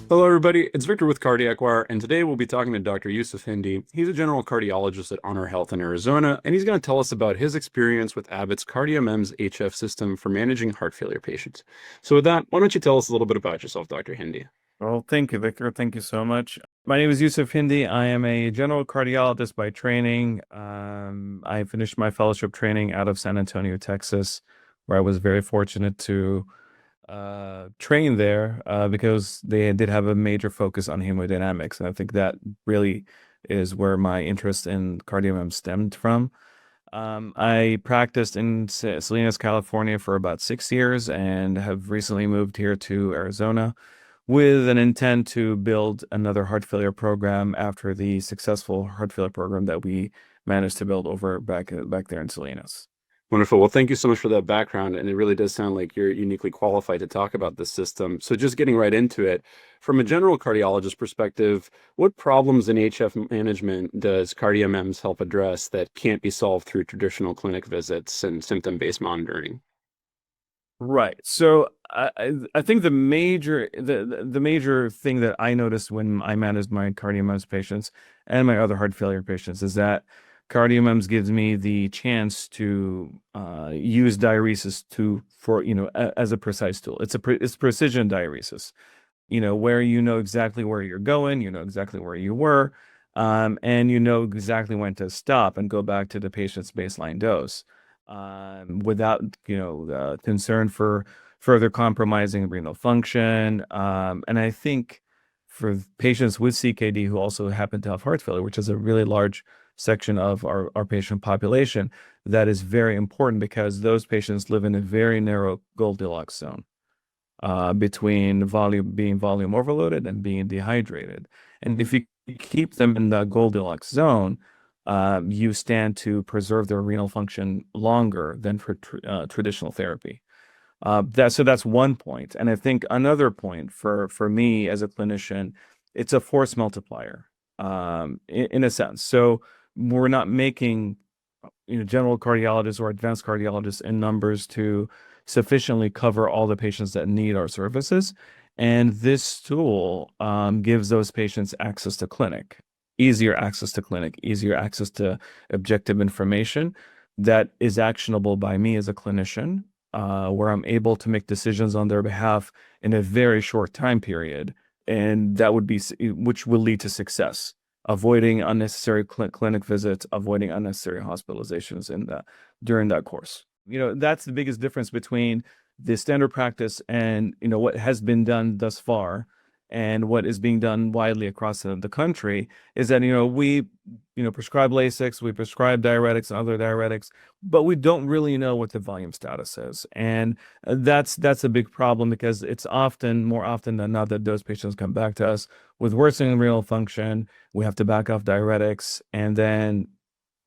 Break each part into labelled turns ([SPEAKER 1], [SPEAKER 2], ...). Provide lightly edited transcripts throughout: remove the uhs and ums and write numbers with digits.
[SPEAKER 1] Hello, everybody. It's Victor with Cardiac Wire, and today we'll be talking to Dr. Yousef Hindi. He's a general cardiologist at Honor Health in Arizona, and he's going to tell us about his experience with Abbott's CardioMEMS HF system for managing heart failure patients. So, with that, why don't you tell us a little bit about yourself, Dr. Hindi?
[SPEAKER 2] Well, thank you, Victor. Thank you so much. My name is Yousef Hindi. I am a general cardiologist by training. I finished my fellowship training out of San Antonio, Texas, where I was very fortunate to train there because they did have a major focus on hemodynamics. And I think that really is where my interest in cardiomem stemmed from. I practiced in Salinas, California for about 6 years and have recently moved here to Arizona with an intent to build another heart failure program after the successful heart failure program that we managed to build over back there in Salinas.
[SPEAKER 1] Wonderful. Well, thank you so much for that background. And it really does sound like you're uniquely qualified to talk about this system. So, just getting right into it, from a general cardiologist perspective, what problems in HF management does CardioMEMS help address that can't be solved through traditional clinic visits and symptom-based monitoring?
[SPEAKER 2] Right. So I think the major thing that I noticed when I managed my CardioMEMS patients and my other heart failure patients is that CardioMEMS gives me the chance to use diuresis as a precise tool. It's precision diuresis. Where you know exactly where you're going, you know exactly where you were, and you know exactly when to stop and go back to the patient's baseline dose, without, concern for further compromising renal function. And I think for patients with CKD who also happen to have heart failure, which is a really large section of our patient population, that is very important because those patients live in a very narrow Goldilocks zone between being volume overloaded and being dehydrated. And if you keep them in the Goldilocks zone, you stand to preserve their renal function longer than for traditional therapy. That's one point. And I think another point for me as a clinician, it's a force multiplier, in a sense. So we're not making general cardiologists or advanced cardiologists in numbers to sufficiently cover all the patients that need our services. And this tool gives those patients access to clinic, easier access to clinic, easier access to objective information that is actionable by me as a clinician, where I'm able to make decisions on their behalf in a very short time period. And which will lead to success, avoiding unnecessary clinic visits, avoiding unnecessary hospitalizations during that course. That's the biggest difference between the standard practice and what has been done thus far and what is being done widely across the country is that we prescribe Lasix, we prescribe diuretics and other diuretics, but we don't really know what the volume status is. And that's a big problem because it's more often than not that those patients come back to us with worsening renal function. We have to back off diuretics, and then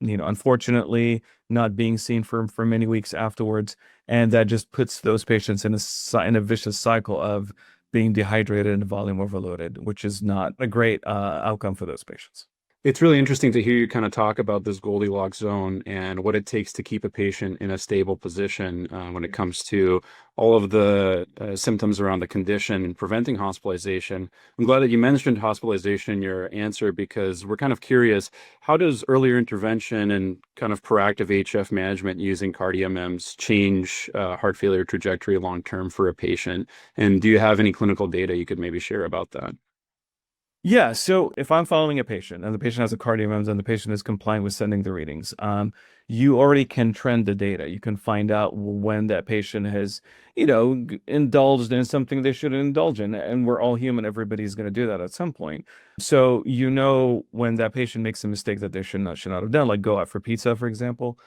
[SPEAKER 2] unfortunately, not being seen for many weeks afterwards, and that just puts those patients in a vicious cycle of being dehydrated and volume overloaded, which is not a great outcome for those patients.
[SPEAKER 1] It's really interesting to hear you kind of talk about this Goldilocks zone and what it takes to keep a patient in a stable position when it comes to all of the symptoms around the condition and preventing hospitalization. I'm glad that you mentioned hospitalization in your answer because we're kind of curious, how does earlier intervention and kind of proactive HF management using CardioMEMS change heart failure trajectory long term for a patient? And do you have any clinical data you could maybe share about that?
[SPEAKER 2] Yeah, so if I'm following a patient and the patient has a CardioMEMS and the patient is compliant with sending the readings, you already can trend the data. You can find out when that patient has, indulged in something they shouldn't indulge in. And we're all human. Everybody's going to do that at some point. So when that patient makes a mistake that they should not have done, like go out for pizza, for example,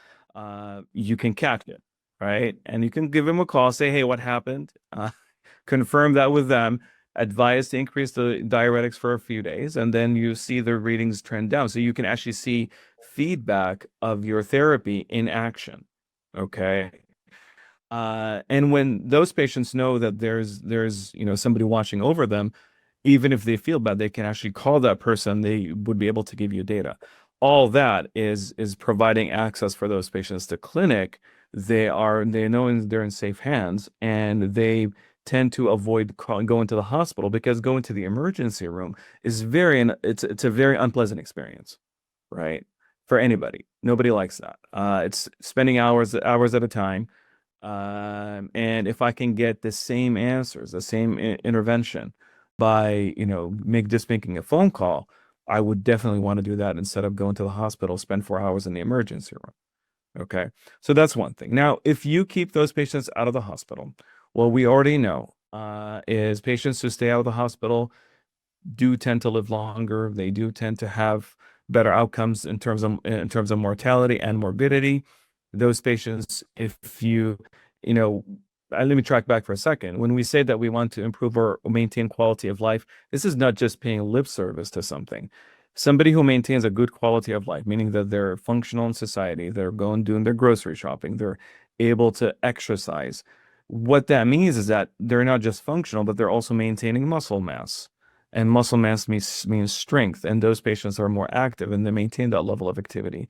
[SPEAKER 2] you can catch it, right? And you can give them a call, say, hey, what happened? Confirm that with them, advised to increase the diuretics for a few days, and then you see the readings trend down. So you can actually see feedback of your therapy in action. Okay. And when those patients know that there's somebody watching over them, even if they feel bad, they can actually call that person. They would be able to give you data. All that is providing access for those patients to clinic. They know they're in safe hands, and they tend to avoid going to the hospital because going to the emergency room is it's a very unpleasant experience, right? For anybody. Nobody likes that. It's spending hours at a time. And if I can get the same answers, the same intervention by, making a phone call, I would definitely want to do that instead of going to the hospital, spend 4 hours in the emergency room. Okay. So that's one thing. Now, if you keep those patients out of the hospital, what we already know is patients who stay out of the hospital do tend to live longer. They do tend to have better outcomes in terms of mortality and morbidity. Those patients, if you know, let me track back for a second. When we say that we want to improve or maintain quality of life, this is not just paying lip service to something. Somebody who maintains a good quality of life, meaning that they're functional in society, they're going doing their grocery shopping, they're able to exercise. What that means is that they're not just functional, but they're also maintaining muscle mass. And muscle mass means strength, and those patients are more active and they maintain that level of activity.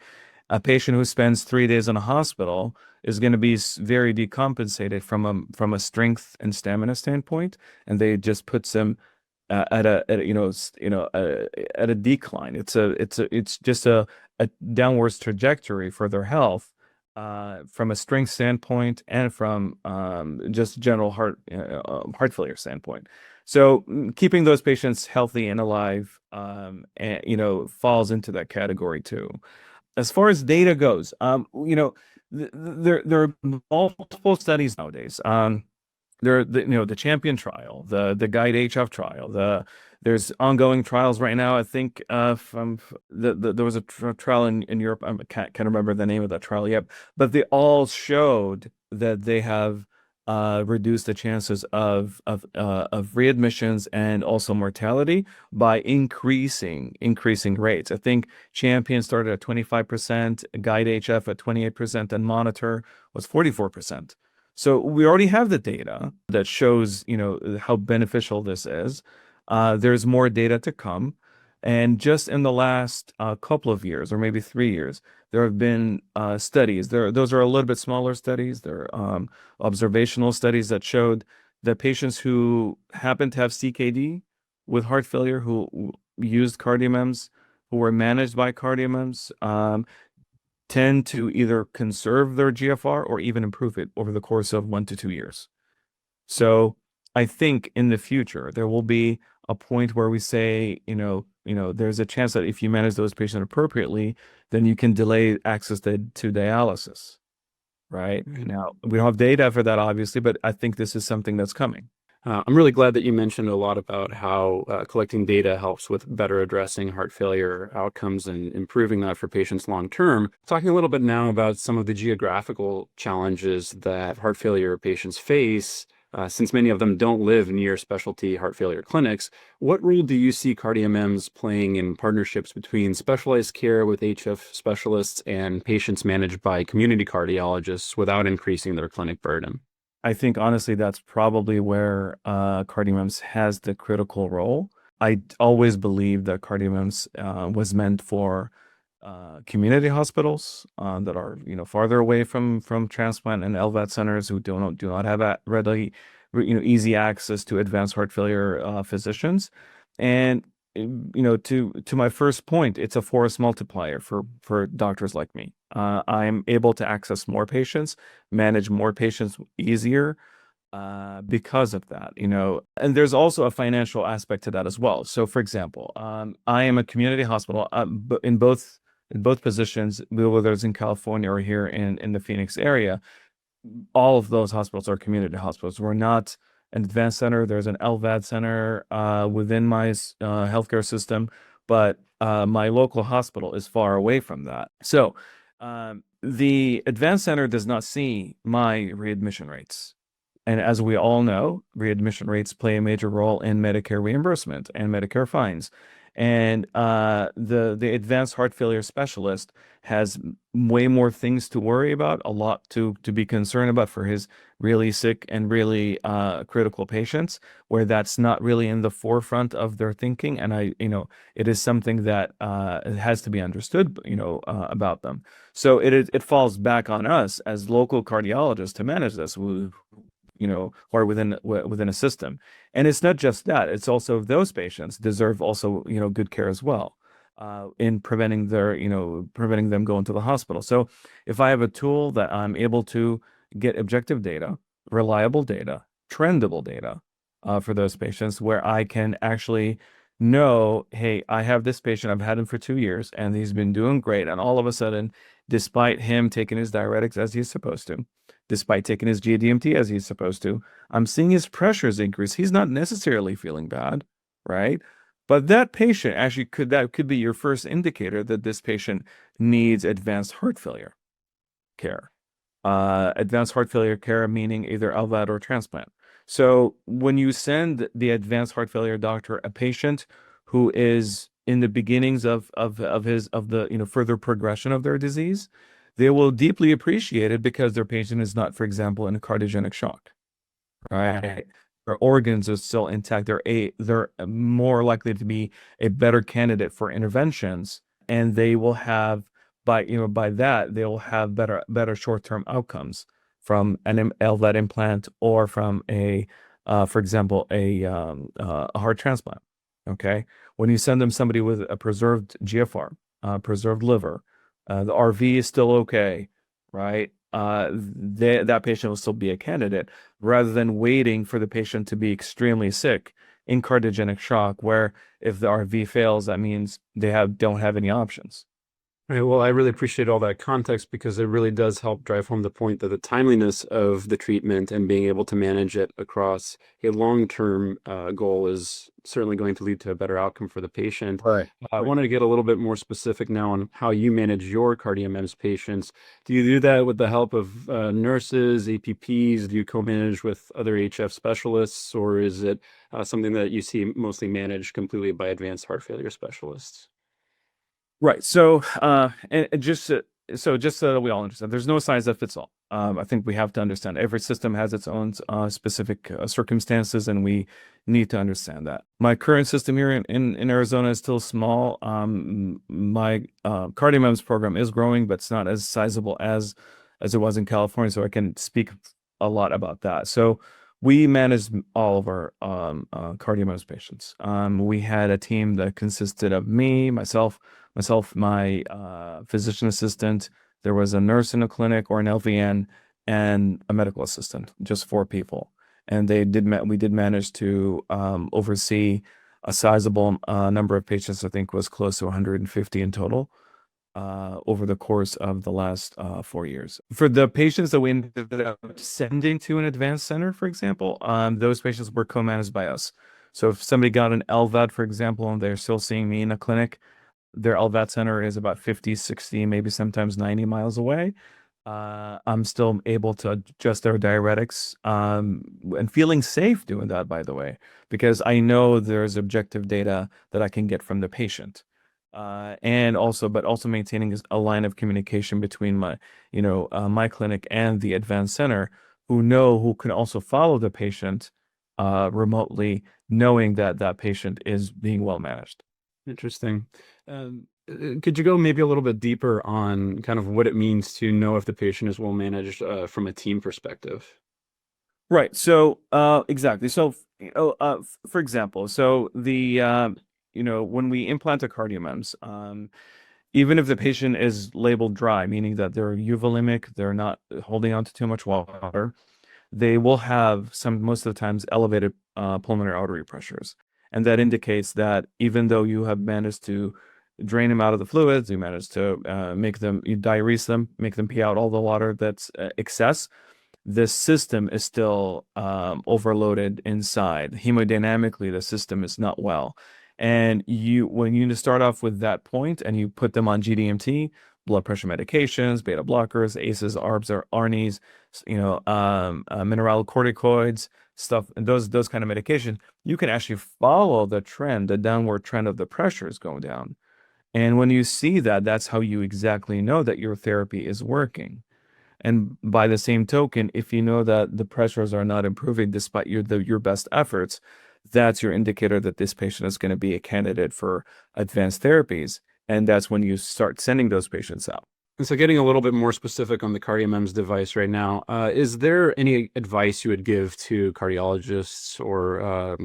[SPEAKER 2] A patient who spends 3 days in a hospital is going to be very decompensated from a strength and stamina standpoint, and they just puts them at a decline. It's just a downwards trajectory for their health from a strength standpoint and from just general heart failure standpoint. So keeping those patients healthy and alive, falls into that category too. As far as data goes, there are multiple studies nowadays. The Champion trial, the Guide HF trial, there's ongoing trials right now. I think from there was a trial in Europe. I can't remember the name of that trial yet, but they all showed that they have reduced the chances of readmissions and also mortality by increasing rates. I think Champion started at 25%, Guide HF at 28%, and Monitor was 44%. So we already have the data that shows, how beneficial this is. There's more data to come. And just in the last couple of years, or maybe 3 years, there have been studies. Those are a little bit smaller studies. They're observational studies that showed that patients who happen to have CKD with heart failure, who used CardioMEMS, who were managed by CardioMEMS, tend to either conserve their GFR or even improve it over the course of 1 to 2 years. So I think in the future there will be a point where we say, there's a chance that if you manage those patients appropriately, then you can delay access to dialysis. Right? Now, we don't have data for that, obviously, but I think this is something that's coming.
[SPEAKER 1] I'm really glad that you mentioned a lot about how collecting data helps with better addressing heart failure outcomes and improving that for patients long term. Talking a little bit now about some of the geographical challenges that heart failure patients face, since many of them don't live near specialty heart failure clinics. What role do you see CardioMEMS playing in partnerships between specialized care with HF specialists and patients managed by community cardiologists without increasing their clinic burden?
[SPEAKER 2] I think honestly, that's probably where CardioMEMS has the critical role. I always believed that CardioMEMS was meant for community hospitals that are farther away from transplant and LVAD centers who do not have readily easy access to advanced heart failure physicians. And to my first point, it's a force multiplier for doctors like me. I'm able to access more patients, manage more patients easier because of that, and there's also a financial aspect to that as well. So, for example, I am a community hospital in both positions, whether it's in California or here in the Phoenix area. All of those hospitals are community hospitals. We're not an advanced center. There's an LVAD center within my healthcare system, but my local hospital is far away from that. So the advanced center does not see my readmission rates. And as we all know, readmission rates play a major role in Medicare reimbursement and Medicare fines. And the advanced heart failure specialist has way more things to worry about, a lot to be concerned about for his really sick and really critical patients, where that's not really in the forefront of their thinking. And it is something that it has to be understood, about them. So it falls back on us as local cardiologists to manage this. who are within a system. And it's not just that; it's also those patients deserve also good care as well, in preventing them going to the hospital. So if I have a tool that I'm able to get objective data, reliable data, trendable data, for those patients, where I can actually know, hey, I have this patient, I've had him for 2 years, and he's been doing great. And all of a sudden, despite him taking his diuretics as he's supposed to, despite taking his GDMT as he's supposed to, I'm seeing his pressures increase. He's not necessarily feeling bad, right? But that patient actually could be your first indicator that this patient needs advanced heart failure care. Advanced heart failure care meaning either LVAD or transplant. So when you send the advanced heart failure doctor a patient who is in the beginnings of the further progression of their disease, they will deeply appreciate it because their patient is not, for example, in a cardiogenic shock, right? Their organs are still intact. They're more likely to be a better candidate for interventions, and they will have by that they will have better short-term outcomes from an LVAD implant or from for example, a heart transplant. Okay, when you send them somebody with a preserved GFR, preserved liver, the RV is still okay, right? That patient will still be a candidate rather than waiting for the patient to be extremely sick in cardiogenic shock, where if the RV fails, that means they don't have any options.
[SPEAKER 1] Right. Well, I really appreciate all that context because it really does help drive home the point that the timeliness of the treatment and being able to manage it across a long-term goal is certainly going to lead to a better outcome for the patient.
[SPEAKER 2] Right.
[SPEAKER 1] I wanted to get a little bit more specific now on how you manage your CardioMEMS patients. Do you do that with the help of nurses, APPs? Do you co-manage with other HF specialists, or is it something that you see mostly managed completely by advanced heart failure specialists?
[SPEAKER 2] Right. So, and just so that we all understand, there's no size that fits all. I think we have to understand every system has its own specific circumstances, and we need to understand that. My current system here in Arizona is still small. My CardioMEMS program is growing, but it's not as sizable as it was in California, so I can speak a lot about that. So we managed all of our CardioMEMS patients. We had a team that consisted of me, myself, my physician assistant. There was a nurse in the clinic or an LVN and a medical assistant, just 4 people. And we did manage to oversee a sizable number of patients. I think was close to 150 in total over the course of the last 4 years. For the patients that we ended up sending to an advanced center, for example, those patients were co-managed by us. So if somebody got an LVAD, for example, and they're still seeing me in a clinic, their LVAD center is about 50, 60, maybe sometimes 90 miles away. I'm still able to adjust their diuretics, and feeling safe doing that, by the way, because I know there's objective data that I can get from the patient. But also maintaining a line of communication between my clinic and the advanced center, who can also follow the patient remotely, knowing that that patient is being well managed.
[SPEAKER 1] Interesting. Could you go maybe a little bit deeper on kind of what it means to know if the patient is well managed from a team perspective?
[SPEAKER 2] Right. So, exactly. So, for example, so when we implant a CardioMEMS, even if the patient is labeled dry, meaning that they're euvolemic, they're not holding on to too much water, they will have most of the times elevated pulmonary artery pressures. And that indicates that even though you have managed to drain them out of the fluids, you managed to you diurese them, make them pee out all the water that's excess, the system is still overloaded inside. Hemodynamically, the system is not well. And when you start off with that point and you put them on GDMT, blood pressure medications, beta blockers, ACEs, ARBs, or ARNIs, mineralocorticoids, stuff, and those kind of medications, you can actually follow the downward trend of the pressures going down. And when you see that, that's how you exactly know that your therapy is working. And by the same token, if you know that the pressures are not improving despite your best efforts, that's your indicator that this patient is going to be a candidate for advanced therapies. And that's when you start sending those patients out.
[SPEAKER 1] And so getting a little bit more specific on the CardioMEMS device right now, is there any advice you would give to cardiologists or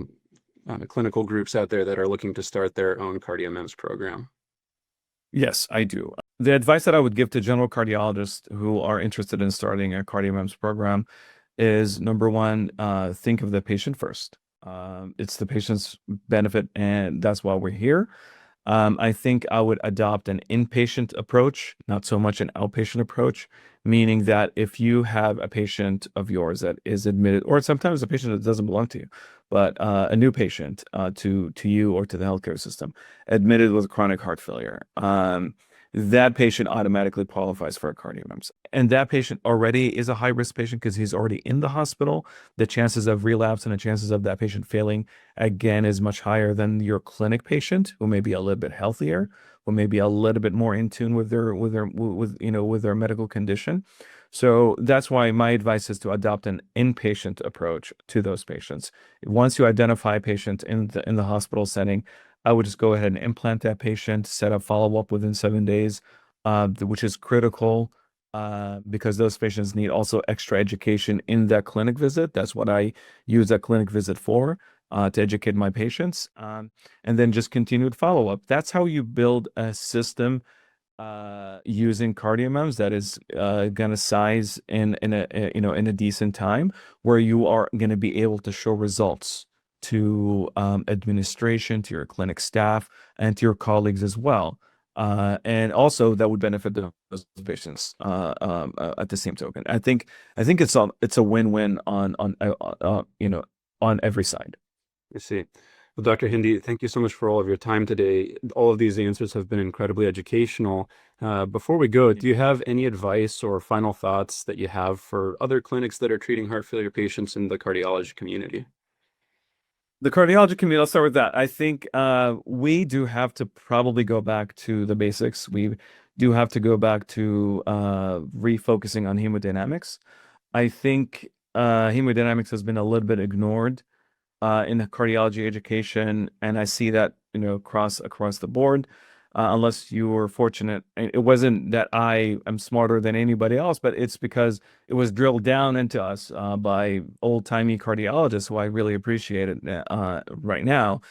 [SPEAKER 1] clinical groups out there that are looking to start their own CardioMEMS program?
[SPEAKER 2] Yes, I do. The advice that I would give to general cardiologists who are interested in starting a CardioMEMS program is number one, think of the patient first. It's the patient's benefit, and that's why we're here. I think I would adopt an inpatient approach, not so much an outpatient approach, meaning that if you have a patient of yours that is admitted, or sometimes a patient that doesn't belong to you, but a new patient to you or to the healthcare system, admitted with chronic heart failure, that patient automatically qualifies for a CardioMEMS. And that patient already is a high-risk patient because he's already in the hospital. The chances of relapse and the chances of that patient failing again is much higher than your clinic patient who may be a little bit healthier, who may be a little bit more in tune with their medical condition. So that's why my advice is to adopt an inpatient approach to those patients. Once you identify a patient in the hospital setting, I would just go ahead and implant that patient, set up follow-up within 7 days, which is critical because those patients need also extra education in that clinic visit. That's what I use that clinic visit for, to educate my patients, and then just continued follow-up. That's how you build a system using CardioMEMS that is going to size in a decent time where you are going to be able to show results to administration, to your clinic staff, and to your colleagues as well. And also that would benefit those patients at the same token. I think it's a win-win on every side.
[SPEAKER 1] I see. Well, Dr. Hindi, thank you so much for all of your time today. All of these answers have been incredibly educational. Before we go, do you have any advice or final thoughts that you have for other clinics that are treating heart failure patients in the cardiology community?
[SPEAKER 2] The cardiology community, let's start with that. I think we do have to probably go back to the basics. We do have to go back to refocusing on hemodynamics. I think hemodynamics has been a little bit ignored in the cardiology education, and I see that across the board. Unless you were fortunate, it wasn't that I am smarter than anybody else, but it's because it was drilled down into us by old-timey cardiologists who I really appreciate it right now.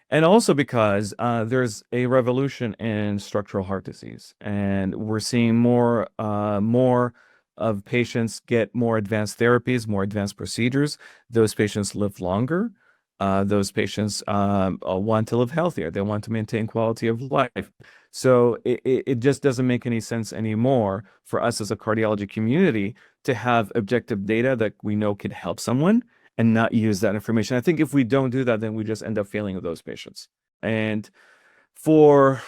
[SPEAKER 2] And also because there's a revolution in structural heart disease, and we're seeing more of patients get more advanced therapies, more advanced procedures. Those patients live longer. Those patients want to live healthier. They want to maintain quality of life. So it just doesn't make any sense anymore for us as a cardiology community to have objective data that we know could help someone and not use that information. I think if we don't do that, then we just end up failing with those patients. And for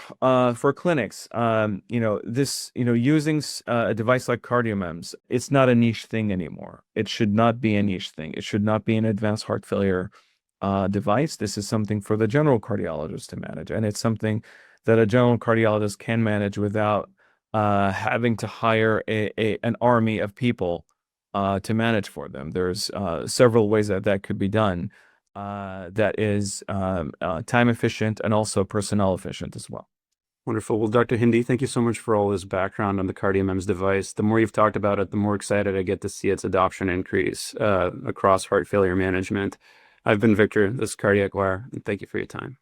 [SPEAKER 2] clinics, using a device like CardioMEMS, it's not a niche thing anymore. It should not be a niche thing. It should not be an advanced heart failure device. This is something for the general cardiologist to manage, and it's something that a general cardiologist can manage without having to hire an army of people to manage for them. There's several ways that could be done that is time efficient and also personnel efficient as well.
[SPEAKER 1] Wonderful. Well, Dr. Hindi, thank you so much for all this background on the CardioMEMS device. The more you've talked about it, the more excited I get to see its adoption increase across heart failure management. I've been Victor, this is Cardiac Wire, and thank you for your time.